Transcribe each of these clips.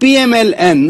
PMLN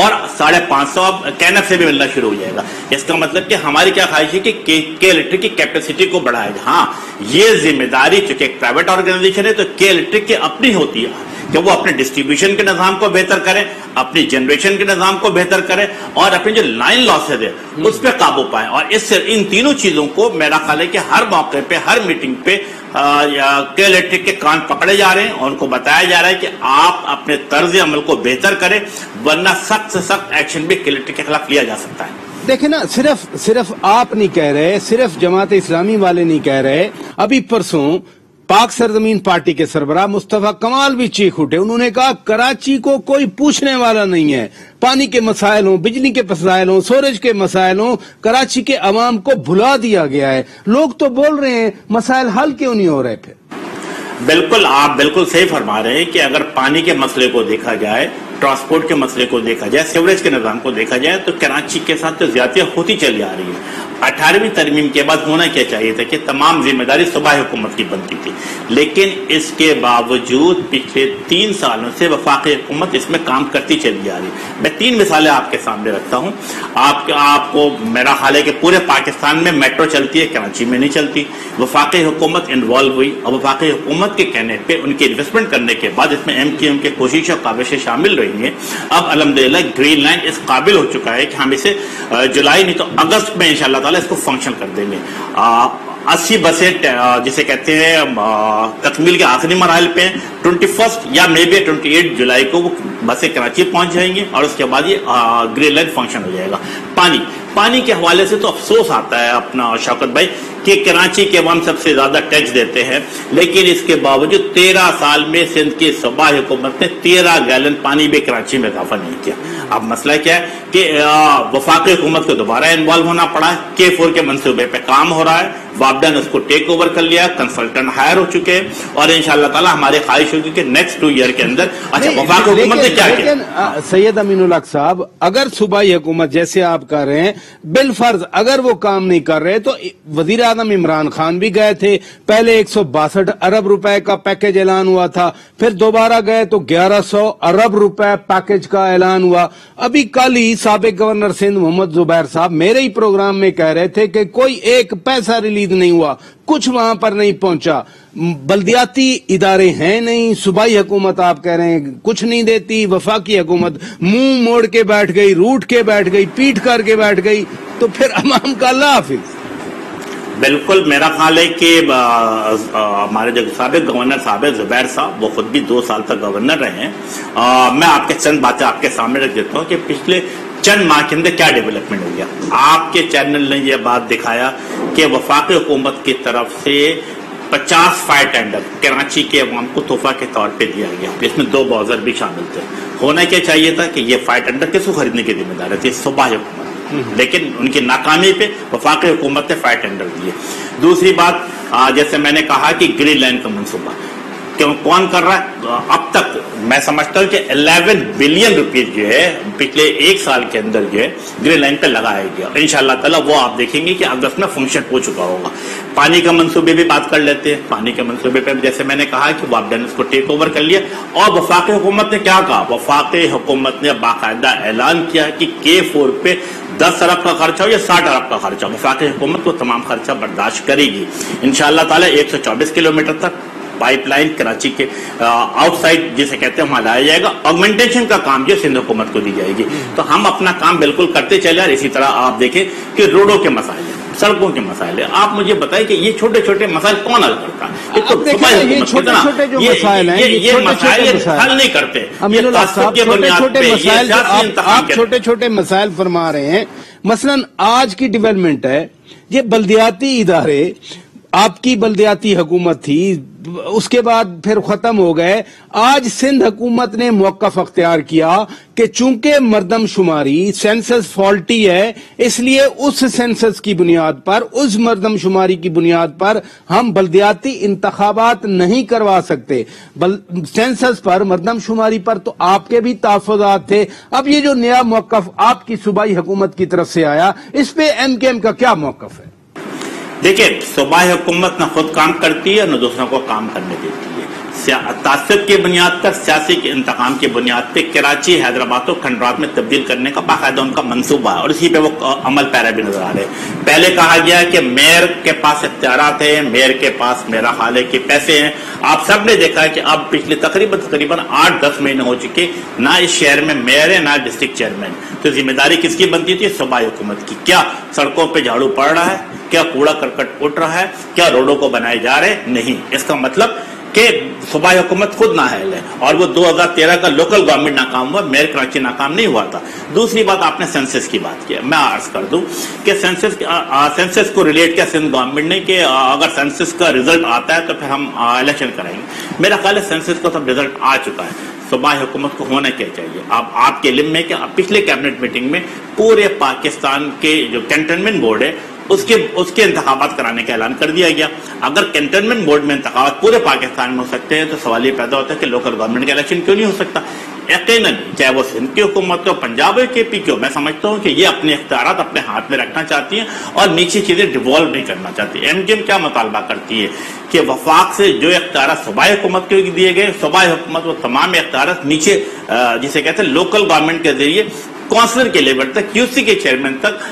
اور 550 اب KNF سے بھی ملنا شروع ہو جائے گا. اس کا مطلب کہ ہماری کیا خواہش ہے کہ کے الیکٹرک کی کیپیسٹی کو بڑھائے گا. ہاں یہ ذمہ داری چونکہ ایک پرائیویٹ آرگنائزیشن ہے تو کے الیکٹرک کی اپنی ہوتی ہے کہ وہ اپنے ڈسٹریبیوشن کے نظام کو بہتر کرے, اپنی جنریشن کے نظام کو بہتر کرے اور اپنی جو لائن لاسز ہے اس پہ قابو پائے. اور اس سے ان تینوں چیزوں کو میرا خیال ہے کہ ہر موقع پہ ہر میٹنگ پہ کے الیکٹرک کے کان پکڑے جا رہے ہیں اور ان کو بتایا جا رہا ہے کہ آپ اپنے طرز عمل کو بہتر کریں ورنہ سخت سے سخت ایکشن بھی کے الیکٹرک کے خلاف لیا جا سکتا ہے. دیکھیں نا, صرف آپ نہیں کہہ رہے, صرف جماعت اسلامی والے نہیں کہہ رہے. ابھی پرسوں پاک سرزمین پارٹی کے سربراہ مصطفیٰ کمال بھی چیخ اٹھے. انہوں نے کہا کراچی کو کوئی پوچھنے والا نہیں ہے. پانی کے مسائل ہوں, بجلی کے مسائل ہوں, سورج کے مسائل ہوں, کراچی کے عوام کو بھلا دیا گیا ہے. لوگ تو بول رہے ہیں مسائل حل کیوں نہیں ہو رہے پھر؟ بالکل, آپ بالکل صحیح فرما رہے ہیں کہ اگر پانی کے مسئلے کو دیکھا جائے, ٹرانسپورٹ کے مسئلے کو دیکھا جائے, سیوریج کے نظام کو دیکھا جائے تو کراچی کے ساتھ تو زیادتیاں ہوتی چلی آ رہی ہیں. 18ویں ترمیم کے بعد ہونا کیا چاہیے تھا کہ تمام ذمہ داری صوبائی حکومت کی بنتی تھی, لیکن اس کے باوجود پچھلے 3 سالوں سے وفاقی حکومت اس میں کام کرتی چلی جا رہی ہے. میں 3 مثالیں آپ کے سامنے رکھتا ہوں. آپ کو میرا خیال ہے کہ پورے پاکستان میں میٹرو چلتی ہے, کراچی میں نہیں چلتی. وفاقی حکومت انوالو ہوئی اور وفاقی حکومت کے کہنے پہ ان کی انویسٹمنٹ کرنے کے بعد اس میں MQM کے کوشش اور کاوشیں شامل رہی ہیں. اب الحمدللہ گرین لائن اس قابل ہو چکا ہے کہ ہم اسے جولائی نہیں تو اگست میں انشاءاللہ تعالی اس کو فنکشن کر دیں گے. 80 بسیں جسے کہتے ہیں تکمیل کے آخری مراحل پہ 21 یا مے بی 28 جولائی کو وہ بسیں کراچی پہنچ جائیں گے اور اس کے بعد یہ گرین لائن فنکشن ہو جائے گا. پانی کے حوالے سے تو افسوس آتا ہے اپنا شوکت بھائی کہ کراچی کے عوام سب سے زیادہ ٹیکس دیتے ہیں, لیکن اس کے باوجود 13 سال میں سندھ کی صوبائی حکومت نے 13 گیلن پانی بھی کراچی میں اضافہ نہیں کیا. اب مسئلہ کیا ہے کہ وفاقی حکومت کو دوبارہ انوالو ہونا پڑا ہے. K4 کے منصوبے پہ کام ہو رہا ہے, وابڈا نے اس کو ٹیک اوور کر لیا, کنسلٹنٹ ہائر ہو چکے ہیں اور انشاءاللہ تعالی ہماری خواہش ہوگی کہ نیکسٹ 2 ایئر کے اندر اچھا وفاقی حکومت نے کیا کیا. سید امین الحق صاحب, اگر صوبائی حکومت جیسے آپ کہہ رہے ہیں بالفرض اگر وہ کام نہیں کر رہے تو وزیر اعظم عمران خان بھی گئے تھے, پہلے 162 ارب روپے کا پیکج اعلان ہوا تھا, پھر دوبارہ گئے تو 1100 ارب روپے پیکج کا اعلان ہوا. ابھی کل ہی سابق گورنر سندھ محمد زبیر صاحب میرے ہی پروگرام میں کہہ رہے تھے کہ کوئی ایک پیسہ ریلیز نہیں ہوا, کچھ وہاں پر نہیں پہنچا. بلدیاتی ادارے ہیں نہیں, صوبائی حکومت آپ کہہ رہے ہیں کچھ نہیں دیتی, وفاقی حکومت منہ موڑ کے بیٹھ گئی, روٹ کے بیٹھ گئی, پیٹ کر کے بیٹھ گئی, تو پھر عوام کا اللہ حافظ. بالکل, میرا خیال ہے کہ ہمارے جو سابق گورنر صاحب زبیر صاحب وہ خود بھی 2 سال تک گورنر رہے ہیں. میں آپ کے چند باتیں آپ کے سامنے رکھ دیتا ہوں کہ پچھلے چند ماہ کے اندر کیا ڈیولپمنٹ ہو گیا. آپ کے چینل نے یہ بات دکھایا کہ وفاقی حکومت کی طرف سے 50 فائر ٹینڈر کراچی کے عوام کو تحفہ کے طور پہ دیا گیا, جس میں 2 باؤزر بھی شامل تھے. ہونا کیا چاہیے تھا کہ یہ فائر ٹینڈر کس کو خریدنے کی ذمہ داری تھی؟ صوبائی حکومت, لیکن ان کی ناکامی پہ وفاقی حکومت نے فائر ٹینڈر دیے. دوسری بات جیسے میں نے کہا کہ گرین لائن کا منصوبہ کون کر رہا ہے؟ اب تک میں سمجھتا ہوں کہ 11 بلین روپیز جو ہے پچھلے 1 سال کے اندر جو ہے گرین لائن پہ لگایا گیا. انشاءاللہ تعالیٰ وہ آپ دیکھیں گے کہ اگست میں فنکشن ہو چکا ہوگا. پانی کا منصوبے بھی بات کر لیتے ہیں. پانی کے منصوبے پہ جیسے میں نے کہا کہ وابڈا نے اس کو ٹیک اوور کر لیا اور وفاقی حکومت نے کیا کہا؟ وفاقی حکومت نے باقاعدہ اعلان کیا کہ K4 پہ 10 ارب کا خرچہ ہو یا 60 ارب کا خرچہ, وفاقی حکومت کو تمام خرچہ برداشت کرے گی. انشاءاللہ تعالیٰ 124 کلومیٹر تک پائپ لائن کراچی کے آؤٹ سائڈ جسے کہتے ہیں وہاں لایا جائے گا. آگمنٹیشن کا کام جو سندھ حکومت کو دی جائے گی. تو ہم اپنا کام بالکل کرتے چلے. اور اسی طرح آپ دیکھیں کہ روڈوں کے مسائل ہیں, سڑکوں کے مسائل ہیں. آپ مجھے بتائیں کہ یہ چھوٹے چھوٹے مسائل کون حل کرتا ہے؟ یہ مسائل حل نہیں کرتے. آپ چھوٹے چھوٹے مسائل فرما رہے ہیں. مثلاً آج کی ڈیولپمنٹ ہے, یہ بلدیاتی ادارے, آپ کی بلدیاتی حکومت تھی, اس کے بعد پھر ختم ہو گئے. آج سندھ حکومت نے موقف اختیار کیا کہ چونکہ مردم شماری سینسس فالٹی ہے, اس لیے اس سینسس کی بنیاد پر, اس مردم شماری کی بنیاد پر ہم بلدیاتی انتخابات نہیں کروا سکتے. سینسس پر, مردم شماری پر تو آپ کے بھی تحفظات تھے. اب یہ جو نیا موقف آپ کی صوبائی حکومت کی طرف سے آیا, اس پہ MKM کا کیا موقف ہے؟ دیکھیں, صوبائی حکومت نہ خود کام کرتی ہے نہ دوسروں کو کام کرنے دیتی ہے. تعصب کی بنیاد پر, سیاسی کے انتقام کی بنیاد پہ کراچی, حیدرآباد اور کھنڈرات میں تبدیل کرنے کا باقاعدہ ان کا منصوبہ ہے, اور اسی پہ وہ عمل پیرا بھی نظر آ رہے ہیں. پہلے کہا گیا کہ میئر کے پاس اختیارات ہیں, میئر کے پاس میرا حال ہے کہ پیسے ہیں. آپ سب نے دیکھا ہے کہ اب پچھلے تقریباً 8-10 مہینے ہو چکے, نہ اس شہر میں میئر ہے نہ ڈسٹرکٹ چیئرمین. تو ذمہ داری کس کی بنتی تھی؟ صوبائی حکومت کی. کیا سڑکوں پہ جھاڑو پڑ رہا ہے؟ کیا کوڑا کرکٹ اٹھ رہا ہے؟ کیا روڈوں کو بنائے جا رہے؟ نہیں. اس کا مطلب کہ صوبائی حکومت خود نااہل ہے, اور وہ 2013 کا لوکل گورنمنٹ ناکام ہوا, میئر کراچی ناکام نہیں ہوا تھا. دوسری بات, آپ نے سینسس کی بات کی, میں عرض کر دوں کہ سینسس کو ریلیٹ کیا سندھ گورنمنٹ نے کہ اگر سینسس کا رزلٹ آتا ہے تو پھر ہم الیکشن کریں گے. میرا خیال ہے سینسس کا سب رزلٹ آ چکا ہے. صوبائی حکومت کو ہونا کیا چاہیے؟ آپ کے علم میں کہ پچھلے کیبنٹ میٹنگ میں پورے پاکستان کے جو کینٹونمنٹ بورڈ ہے اس کے انتخابات کرانے کا اعلان کر دیا گیا. اگر کینٹونمنٹ بورڈ میں انتخابات پورے پاکستان میں ہو سکتے ہیں تو سوال یہ پیدا ہوتا ہے کہ لوکل گورنمنٹ کا الیکشن کیوں نہیں ہو سکتا؟ یقیناً چاہے وہ سندھ کی حکومت ہو, پنجاب ہو, کے پی کی ہو, میں سمجھتا ہوں کہ یہ اپنے اختیارات اپنے ہاتھ میں رکھنا چاہتی ہیں اور نیچے چیزیں ڈیوالو نہیں کرنا چاہتی. ایم کیو ایم کیا مطالبہ کرتی ہے کہ وفاق سے جو اختیارات صوبائی حکومت کو دیے گئے, صوبائی حکومت وہ تمام اختیارات نیچے جسے کہتے ہیں لوکل گورنمنٹ کے ذریعے کونسلر کے لیول تک, کیو سی کے چیئرمین تک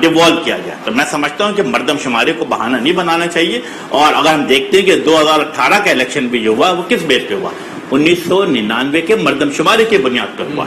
ڈیوالو کیا جائے. تو میں سمجھتا ہوں کہ مردم شماری کو بہانہ نہیں بنانا چاہیے. اور اگر ہم دیکھتے ہیں کہ 2018 کا الیکشن بھی جو ہوا وہ کس بیس پہ ہوا؟ 1999 کے مردم شماری کی بنیاد پر ہوا.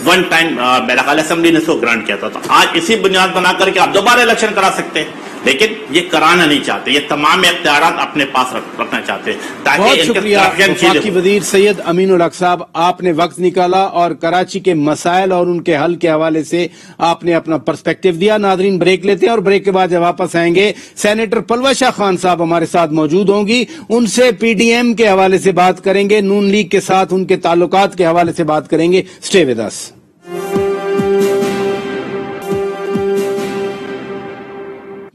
ون ٹائم میرا خیال اسمبلی نے اس کو گرانٹ کیا تھا. تو آج اسی بنیاد بنا کر کے آپ دوبارہ الیکشن کرا سکتے ہیں, لیکن یہ کرانا نہیں چاہتے, یہ تمام اختیارات اپنے پاس رکھنا چاہتے ہیں تاکہ. بہت شکریہ وفاقی وزیر سید امین الحق صاحب, آپ نے وقت نکالا اور کراچی کے مسائل اور ان کے حل کے حوالے سے آپ نے اپنا پرسپیکٹو دیا. ناظرین بریک لیتے ہیں اور بریک کے بعد جب واپس آئیں گے سینیٹر پلوا شاہ خان صاحب ہمارے ساتھ موجود ہوں گی, ان سے پی ڈی ایم کے حوالے سے بات کریں گے, نون لیگ کے ساتھ ان کے تعلقات کے حوالے سے بات کریں گے. Stay with us.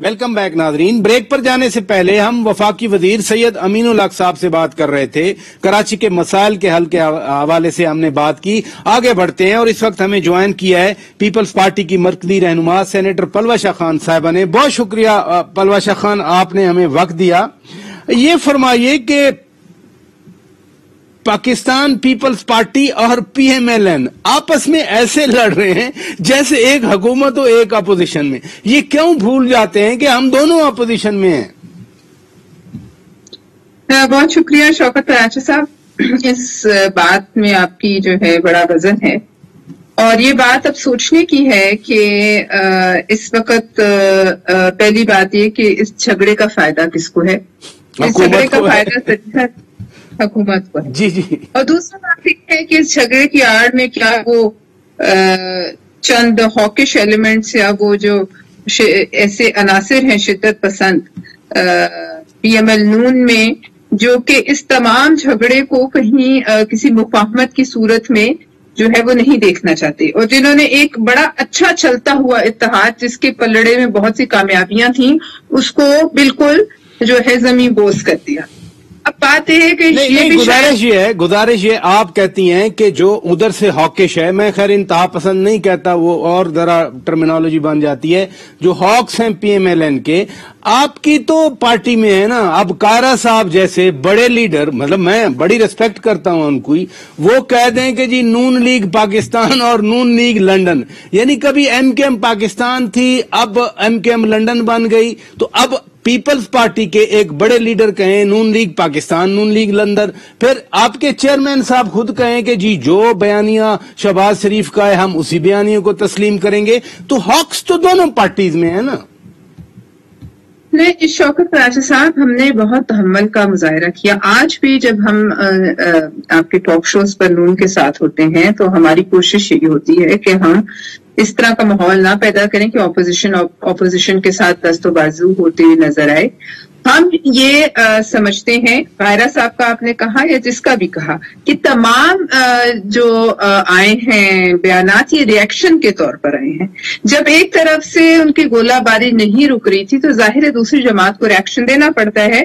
Welcome back ناظرین. بریک پر جانے سے پہلے ہم وفاقی وزیر سید امین الحق صاحب سے بات کر رہے تھے. کراچی کے مسائل کے حل کے حوالے سے ہم نے بات کی. آگے بڑھتے ہیں اور اس وقت ہمیں جوائن کیا ہے پیپلز پارٹی کی مرکزی رہنما سینیٹر پلوا شاہ خان صاحبہ نے. بہت شکریہ پلوا شاہ خان, آپ نے ہمیں وقت دیا. یہ فرمائیے کہ پاکستان پیپلز پارٹی اور پی ایم ایل این آپس میں ایسے لڑ رہے ہیں جیسے ایک حکومت ہو ایک اپوزیشن میں. یہ کیوں بھول جاتے ہیں کہ ہم دونوں اپوزیشن میں ہیں؟ بہت شکریہ شوکت راجہ صاحب, اس بات میں آپ کی جو ہے بڑا وزن ہے, اور یہ بات اب سوچنے کی ہے کہ اس وقت پہلی بات یہ کہ اس جھگڑے کا فائدہ کس کو ہے؟ اس جھگڑے کا فائدہ حکومت کو ہے. جی جی. اور دوسرا بات یہ ہے کہ اس جھگڑے کی آڑ میں کیا وہ چند ہاکش ایلیمنٹس یا وہ جو ایسے عناصر ہیں شدت پسند پی ایم ایل نون میں جو کہ اس تمام جھگڑے کو کہیں کسی مفاہمت کی صورت میں جو ہے وہ نہیں دیکھنا چاہتے, اور جنہوں نے ایک بڑا اچھا چلتا ہوا اتحاد جس کے پلڑے میں بہت سی کامیابیاں تھیں اس کو بالکل جو ہے زمین بوس کر دیا. اب بات یہ ہے کہ گزارش یہ آپ کہتی ہیں کہ جو ادھر سے ہاکش ہے, میں خیر انتہا پسند نہیں کہتا, وہ اور ذرا ٹرمینالوجی بن جاتی ہے, جو ہاکس ہیں پی ایم ایل این کے آپ کی تو پارٹی میں ہے نا. اب کارا صاحب جیسے بڑے لیڈر, مطلب میں بڑی ریسپیکٹ کرتا ہوں ان کو, وہ کہہ دیں کہ جی نون لیگ پاکستان اور نون لیگ لنڈن, یعنی کبھی ایم کے ایم پاکستان تھی اب ایم کے ایم لنڈن بن گئی. تو اب پیپلز پارٹی کے ایک بڑے لیڈر کہیں نون لیگ پاکستان نون لیگ لندن, پھر آپ کے چیئرمین صاحب خود کہیں کہ جی جو بیانیہ شہباز شریف کا ہے ہم اسی بیانیے کو تسلیم کریں گے. تو ہاکس تو دونوں پارٹیز میں ہے نا. نہیں شوکت راجہ صاحب, ہم نے بہت تحمل کا مظاہرہ کیا. آج بھی جب ہم آپ کے ٹاک شوز پر نون کے ساتھ ہوتے ہیں تو ہماری کوشش یہی ہوتی ہے کہ ہم اس طرح کا ماحول نہ پیدا کریں کہ اپوزیشن کے ساتھ دست و بازو ہوتے ہوئے نظر آئے. ہم یہ سمجھتے ہیں, غائرہ صاحب کا آپ نے کہا یا جس کا بھی کہا, کہ تمام جو آئے ہیں بیانات یہ ری ایکشن کے طور پر آئے ہیں. جب ایک طرف سے ان کی گولہ باری نہیں رک رہی تھی تو ظاہر ہے دوسری جماعت کو ری ایکشن دینا پڑتا ہے.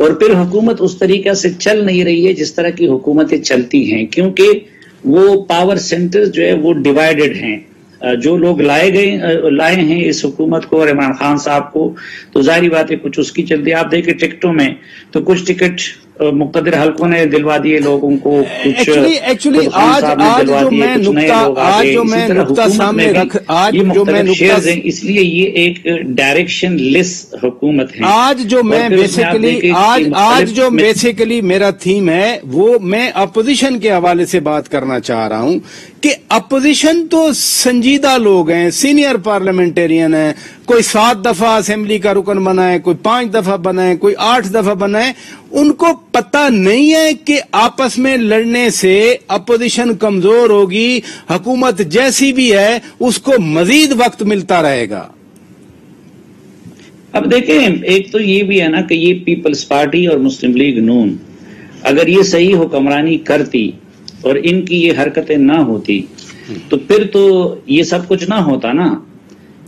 اور پھر حکومت اس طریقہ سے چل نہیں رہی ہے جس طرح کی حکومتیں چلتی ہیں، کیونکہ وہ پاور سینٹر جو ہے وہ ڈیوائیڈڈ ہیں. جو لوگ لائے ہیں اس حکومت کو اور عمران خان صاحب کو، تو ظاہری بات ہے کچھ اس کی چلتی ہے. آپ دیکھیں ٹکٹوں میں تو کچھ ٹکٹ مقتدر حلقوں نے دلوا دیے لوگوں کو، ایکچولی آج جو میں نقطہ سامنے رکھ اس لیے یہ ایک ڈائریکشن لیس حکومت ہے. آج جو بیسیکلی میرا تھیم ہے وہ میں اپوزیشن کے حوالے سے بات کرنا چاہ رہا ہوں کہ اپوزیشن تو سنجیدہ لوگ ہیں، سینئر پارلیمنٹرین ہیں، کوئی 7 دفعہ اسمبلی کا رکن بنا ہے، کوئی 5 دفعہ بنا ہے، کوئی 8 دفعہ بنا ہے. ان کو پتہ نہیں ہے کہ آپس میں لڑنے سے اپوزیشن کمزور ہوگی، حکومت جیسی بھی ہے اس کو مزید وقت ملتا رہے گا. اب دیکھیں ایک تو یہ بھی ہے نا کہ یہ پیپلز پارٹی اور مسلم لیگ نون اگر یہ صحیح حکمرانی کرتی اور ان کی یہ حرکتیں نہ ہوتی تو پھر تو یہ سب کچھ نہ ہوتا نا.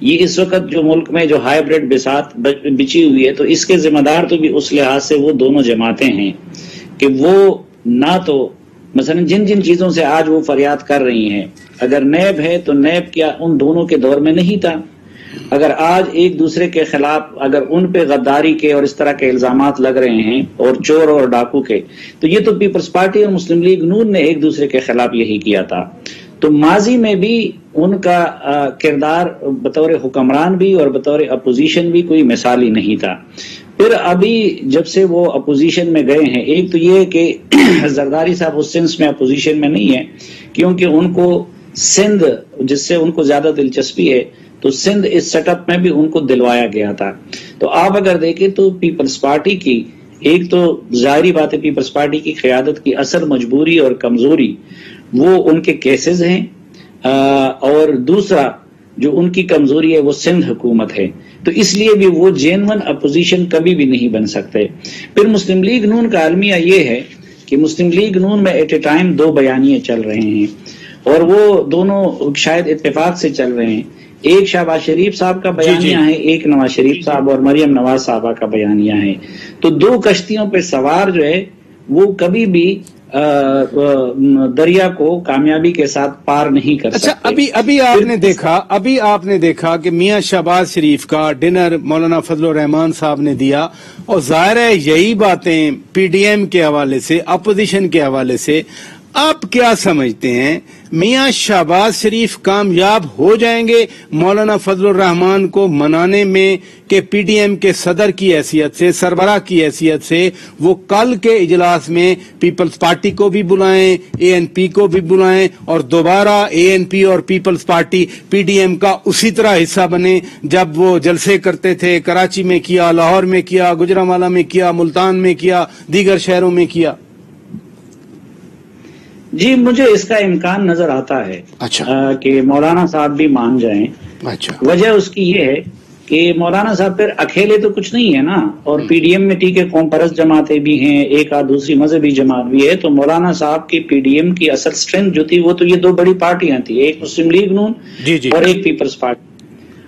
یہ اس وقت جو ملک میں جو ہائیبریڈ بساط بچی ہوئی ہے تو اس کے ذمہ دار تو بھی اس لحاظ سے وہ دونوں جماعتیں ہیں کہ وہ نہ تو مثلا جن جن چیزوں سے آج وہ فریاد کر رہی ہیں، اگر نیب ہے تو نیب کیا ان دونوں کے دور میں نہیں تھا. اگر آج ایک دوسرے کے خلاف اگر ان پہ غداری کے اور اس طرح کے الزامات لگ رہے ہیں اور چور اور ڈاکو کے، تو یہ تو پیپلز پارٹی اور مسلم لیگ نون نے ایک دوسرے کے خلاف یہی کیا تھا. تو ماضی میں بھی ان کا کردار بطور حکمران بھی اور بطور اپوزیشن بھی کوئی مثالی نہیں تھا. پھر ابھی جب سے وہ اپوزیشن میں گئے ہیں، ایک تو یہ کہ زرداری صاحب اس سینس میں اپوزیشن میں نہیں ہے کیونکہ ان کو سندھ جس سے ان کو زیادہ دلچسپی ہے تو سندھ اس سیٹ اپ میں بھی ان کو دلوایا گیا تھا. تو آپ اگر دیکھیں تو پیپلز پارٹی کی ایک تو ظاہری بات ہے پیپلز پارٹی کی قیادت کی اصل مجبوری اور کمزوری وہ ان کے کیسز ہیں، اور دوسرا جو ان کی کمزوری ہے وہ سندھ حکومت ہے. تو اس لیے بھی وہ جینون اپوزیشن کبھی بھی نہیں بن سکتے. پھر مسلم لیگ نون کا المیہ یہ ہے کہ مسلم لیگ نون میں ایٹ اے ٹائم 2 بیانیے چل رہے ہیں اور وہ دونوں شاید اتفاق سے چل رہے ہیں. ایک شہباز شریف صاحب کا بیانیہ ہے، ایک نواز شریف صاحب اور مریم نواز صاحبہ کا بیانیہ ہے. تو 2 کشتیوں پہ سوار جو ہے وہ کبھی بھی دریا کو کامیابی کے ساتھ پار نہیں کر سکتے. اچھا ابھی آپ نے دیکھا کہ میاں شہباز شریف کا ڈنر مولانا فضل الرحمان صاحب نے دیا، اور ظاہر ہے یہی باتیں پی ڈی ایم کے حوالے سے اپوزیشن کے حوالے سے آپ کیا سمجھتے ہیں؟ میاں شہباز شریف کامیاب ہو جائیں گے مولانا فضل الرحمان کو منانے میں کہ پی ڈی ایم کے صدر کی حیثیت سے، سربراہ کی حیثیت سے وہ کل کے اجلاس میں پیپلز پارٹی کو بھی بلائیں، اے این پی کو بھی بلائیں، اور دوبارہ اے این پی اور Peoples Party P D M کا اسی طرح حصہ بنے جب وہ جلسے کرتے تھے؟ کراچی میں کیا، لاہور میں کیا، گجرانوالہ میں کیا، ملتان میں کیا، دیگر شہروں میں کیا. جی مجھے اس کا امکان نظر آتا ہے. اچھا. کہ مولانا صاحب بھی مان جائیں. اچھا. وجہ اس کی یہ ہے کہ مولانا صاحب پھر اکیلے تو کچھ نہیں ہے نا، اور پی ڈی ایم میں ٹھیک ہے قوم پرست جماعتیں بھی ہیں، ایک آدھ دوسری مذہبی جماعت بھی ہے. تو مولانا صاحب کی پی ڈی ایم کی اصل اسٹرینتھ جو تھی وہ تو یہ 2 بڑی پارٹیاں تھیں، ایک مسلم لیگ نون اور ایک پیپلز پارٹی.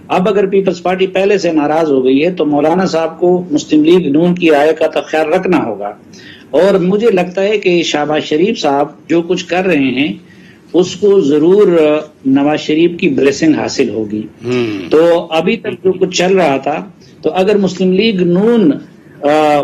اب اگر پیپلز پارٹی پہلے سے ناراض ہو گئی ہے تو مولانا صاحب کو مسلم لیگ نون کی رائے کا تو خیال رکھنا ہوگا. اور مجھے لگتا ہے کہ شہباز شریف صاحب جو کچھ کر رہے ہیں اس کو ضرور نواز شریف کی بلیسنگ حاصل ہوگی. تو ابھی تک جو کچھ چل رہا تھا تو اگر مسلم لیگ نون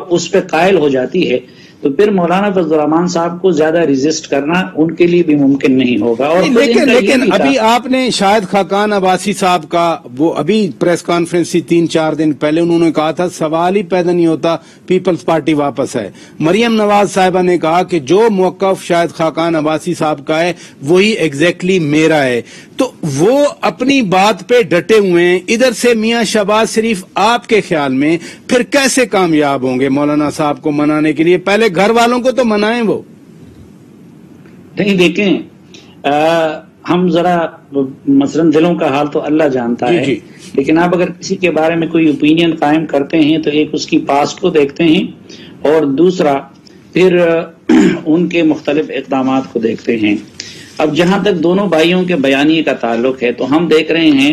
اس پہ قائل ہو جاتی ہے تو پھر مولانا فضل الرحمان صاحب کو زیادہ ریزسٹ کرنا ان کے لیے بھی ممکن نہیں ہوگا. اور لیکن ابھی آپ نے شاہد خاقان عباسی صاحب کا وہ ابھی پریس کانفرنس تھی 3-4 دن پہلے، انہوں نے کہا تھا سوال ہی پیدا نہیں ہوتا پیپلز پارٹی واپس ہے. مریم نواز صاحبہ نے کہا کہ جو موقف شاہد خاقان عباسی صاحب کا ہے وہی ایگزیکٹلی میرا ہے. تو وہ اپنی بات پہ ڈٹے ہوئے ہیں. ادھر سے میاں شہباز شریف آپ کے خیال میں پھر کیسے کامیاب ہوں گے مولانا صاحب کو منانے کے لیے؟ پہلے گھر والوں کو تو منائیں. وہ نہیں دیکھیں ہم ذرا مثلا دلوں کا حال تو اللہ جانتا ہے. جی. لیکن آپ اگر کسی کے بارے میں کوئی اوپینین قائم کرتے ہیں تو ایک اس کی پاسٹ کو دیکھتے ہیں اور دوسرا پھر ان کے مختلف اقدامات کو دیکھتے ہیں. اب جہاں تک دونوں بھائیوں کے بیانیے کا تعلق ہے تو ہم دیکھ رہے ہیں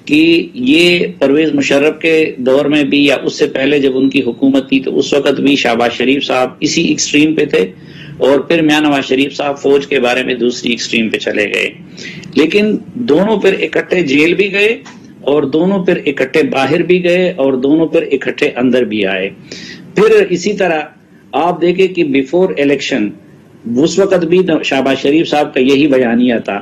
کہ یہ پرویز مشرف کے دور میں بھی یا اس سے پہلے جب ان کی حکومت تھی تو اس وقت بھی شہباز شریف صاحب اسی ایکسٹریم پہ تھے، اور پھر میاں نواز شریف صاحب فوج کے بارے میں دوسری ایکسٹریم پہ چلے گئے، لیکن دونوں پھر اکٹھے جیل بھی گئے اور دونوں پھر اکٹھے باہر بھی گئے اور دونوں پھر اکٹھے اندر بھی آئے۔ پھر اسی طرح آپ دیکھیں کہ بیفور الیکشن اس وقت بھی شہباز شریف صاحب کا یہی بیانیہ تھا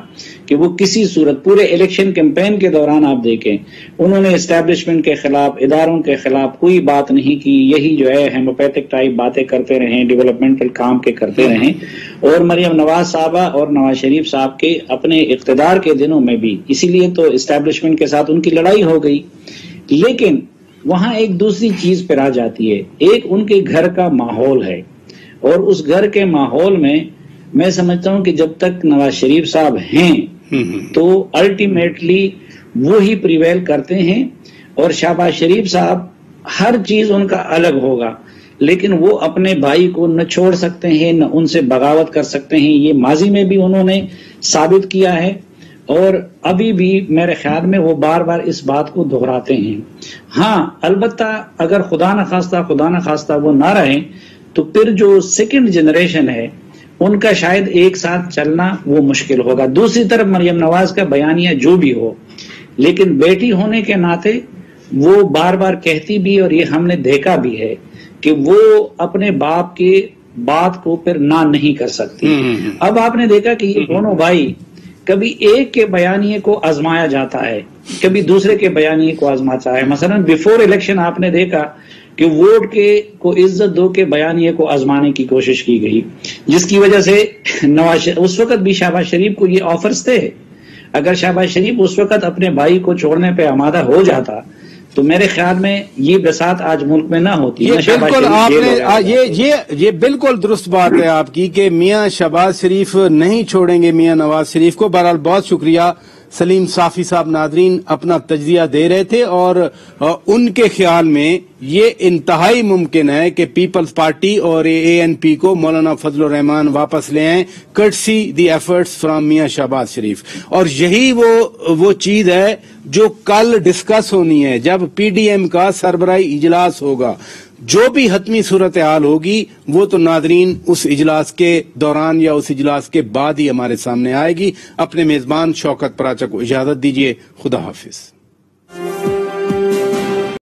کہ وہ کسی صورت پورے الیکشن کیمپین کے دوران آپ دیکھیں انہوں نے اسٹیبلشمنٹ کے خلاف، اداروں کے خلاف کوئی بات نہیں کی، یہی جو ہے ہیموپیتھک ٹائپ باتیں کرتے رہیں، ڈیولپمنٹل کام کے کرتے رہیں، اور مریم نواز صاحبہ اور نواز شریف صاحب کے اپنے اقتدار کے دنوں میں بھی اسی لیے تو اسٹیبلشمنٹ کے ساتھ ان کی لڑائی ہو گئی۔ لیکن وہاں ایک دوسری چیز پہ آ جاتی ہے، ایک ان کے گھر کا ماحول ہے، اور اس گھر کے ماحول میں سمجھتا ہوں کہ جب تک نواز شریف صاحب ہیں تو الٹیمیٹلی وہی پریویل کرتے ہیں، اور شہباز شریف صاحب ہر چیز ان کا الگ ہوگا، لیکن وہ اپنے بھائی کو نہ چھوڑ سکتے ہیں نہ ان سے بغاوت کر سکتے ہیں۔ یہ ماضی میں بھی انہوں نے ثابت کیا ہے، اور ابھی بھی میرے خیال میں وہ بار بار اس بات کو دہراتے ہیں۔ ہاں البتہ اگر خدا نخواستہ وہ نہ رہیں تو پھر جو سیکنڈ جنریشن ہے ان کا شاید ایک ساتھ چلنا وہ مشکل ہوگا۔ دوسری طرف مریم نواز کا بیانیہ جو بھی ہو، لیکن بیٹی ہونے کے ناطے وہ بار بار کہتی بھی، اور یہ ہم نے دیکھا بھی ہے کہ وہ اپنے باپ کی بات کو پھر نہ نہیں کر سکتی۔ اب آپ نے دیکھا کہ یہ دونوں بھائی کبھی ایک کے بیانیے کو آزمایا جاتا ہے، کبھی دوسرے کے بیانیے کو آزماتا ہے۔ مثلا بیفور الیکشن آپ نے دیکھا کہ ووٹ کے کو عزت دو کے بیانیے کو آزمانے کی کوشش کی گئی، جس کی وجہ سے اس وقت بھی شہباز شریف کو یہ آفرز تھے۔ اگر شہباز شریف اس وقت اپنے بھائی کو چھوڑنے پہ آمادہ ہو جاتا تو میرے خیال میں یہ بساط آج ملک میں نہ ہوتی۔ یہ بالکل درست بات ہے آپ کی کہ میاں شہباز شریف نہیں چھوڑیں گے میاں نواز شریف کو۔ بہرحال بہت شکریہ سلیم صافی صاحب، ناظرین اپنا تجزیہ دے رہے تھے، اور ان کے خیال میں یہ انتہائی ممکن ہے کہ پیپلز پارٹی اور اے این پی کو مولانا فضل الرحمان واپس لے آئیں، کٹسی دی ایفرٹس فرام میاں شہباز شریف، اور یہی وہ چیز ہے جو کل ڈسکس ہونی ہے جب پی ڈی ایم کا سربراہی اجلاس ہوگا۔ جو بھی حتمی صورتحال ہوگی وہ تو ناظرین اس اجلاس کے دوران یا اس اجلاس کے بعد ہی ہمارے سامنے آئے گی۔ اپنے میزبان شوکت پراچا کو اجازت دیجیے، خدا حافظ۔